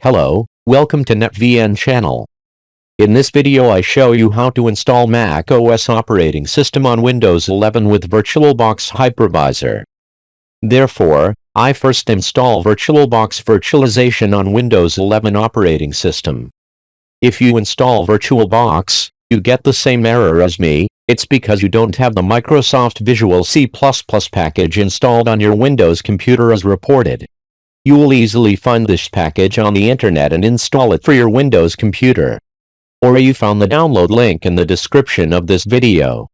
Hello, welcome to NetVN channel. In this video I show you how to install Mac OS operating system on Windows 11 with VirtualBox Hypervisor. Therefore, I first install VirtualBox virtualization on Windows 11 operating system. If you install VirtualBox, you get the same error as me. It's because you don't have the Microsoft Visual C++ package installed on your Windows computer as reported. You will easily find this package on the internet and install it for your Windows computer. Or you found the download link in the description of this video.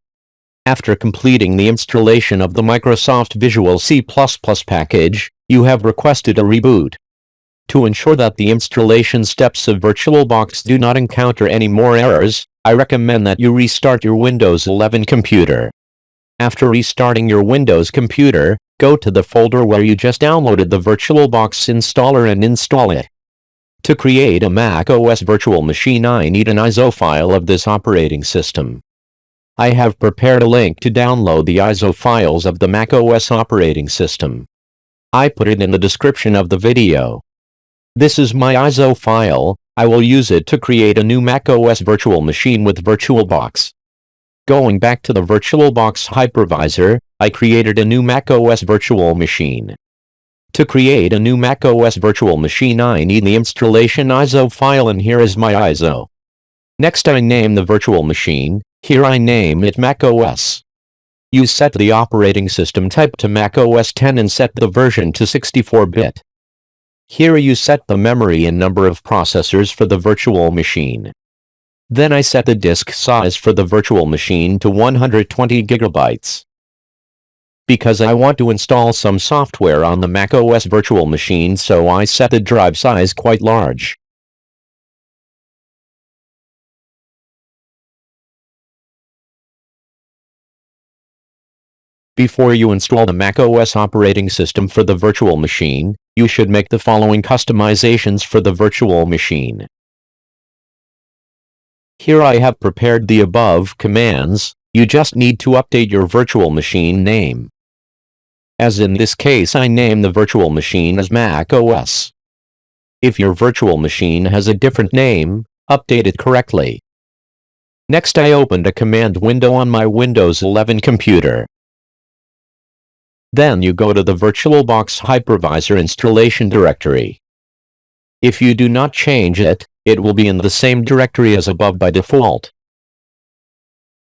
After completing the installation of the Microsoft Visual C++ package, you have requested a reboot. To ensure that the installation steps of VirtualBox do not encounter any more errors, I recommend that you restart your Windows 11 computer. After restarting your Windows computer, go to the folder where you just downloaded the VirtualBox installer and install it. To create a Mac OS virtual machine, I need an ISO file of this operating system. I have prepared a link to download the ISO files of the Mac OS operating system. I put it in the description of the video. This is my ISO file. I will use it to create a new Mac OS virtual machine with VirtualBox. Going back to the VirtualBox hypervisor, I created a new Mac OS virtual machine. To create a new Mac OS virtual machine, I need the installation ISO file, and here is my ISO. Next, I name the virtual machine. Here I name it Mac OS. You set the operating system type to Mac OS 10 and set the version to 64-bit. Here you set the memory and number of processors for the virtual machine. Then I set the disk size for the virtual machine to 120 gigabytes. Because I want to install some software on the Mac OS virtual machine, so I set the drive size quite large. Before you install the Mac OS operating system for the virtual machine, you should make the following customizations for the virtual machine. Here I have prepared the above commands. You just need to update your virtual machine name. As in this case, I name the virtual machine as Mac OS. If your virtual machine has a different name, update it correctly. Next, I opened a command window on my Windows 11 computer. Then you go to the VirtualBox hypervisor installation directory. If you do not change it, it will be in the same directory as above by default.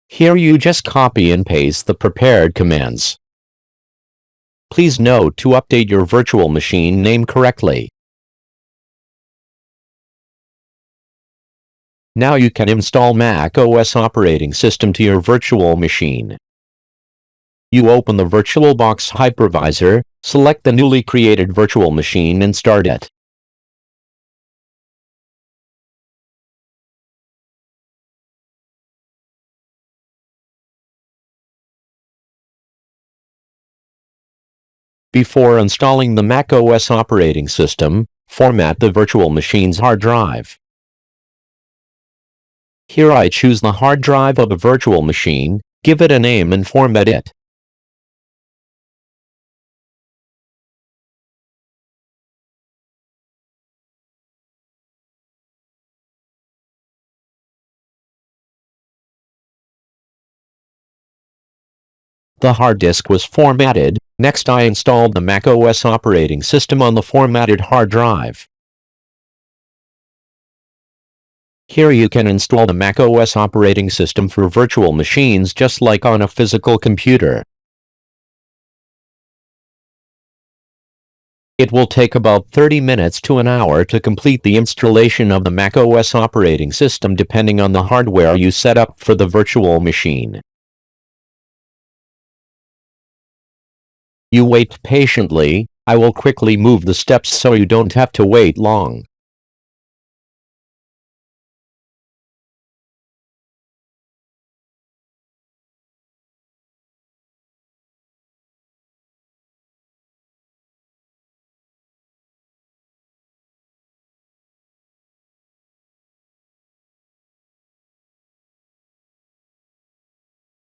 Here you just copy and paste the prepared commands. Please note to update your virtual machine name correctly. Now you can install Mac OS operating system to your virtual machine. You open the VirtualBox hypervisor, select the newly created virtual machine and start it. Before installing the Mac OS operating system, format the virtual machine's hard drive. Here I choose the hard drive of a virtual machine, give it a name and format it. The hard disk was formatted. Next, I installed the Mac OS operating system on the formatted hard drive. Here you can install the Mac OS operating system for virtual machines just like on a physical computer. It will take about 30 minutes to an hour to complete the installation of the Mac OS operating system depending on the hardware you set up for the virtual machine. You wait patiently. I will quickly move the steps so you don't have to wait long.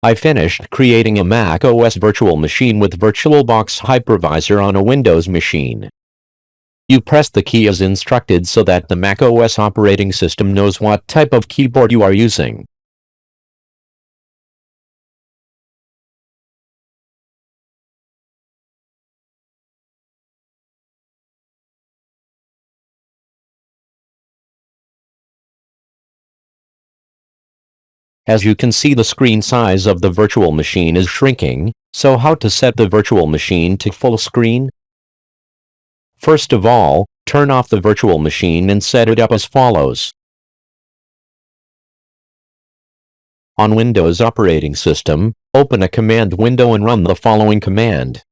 I finished creating a Mac OS virtual machine with VirtualBox hypervisor on a Windows machine. You press the key as instructed so that the macOS operating system knows what type of keyboard you are using. As you can see, the screen size of the virtual machine is shrinking. So how to set the virtual machine to full screen? First of all, turn off the virtual machine and set it up as follows. On Windows operating system, open a command window and run the following command.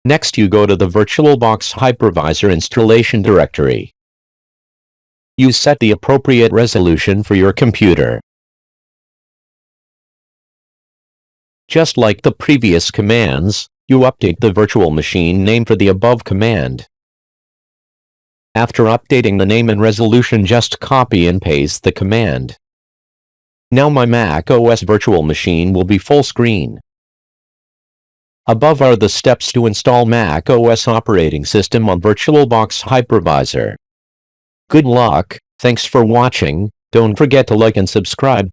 Next, you go to the VirtualBox Hypervisor installation directory. You set the appropriate resolution for your computer. Just like the previous commands, you update the virtual machine name for the above command. After updating the name and resolution, just copy and paste the command. Now my macOS virtual machine will be full screen. Above are the steps to install macOS operating system on VirtualBox Hypervisor. Good luck, thanks for watching, don't forget to like and subscribe.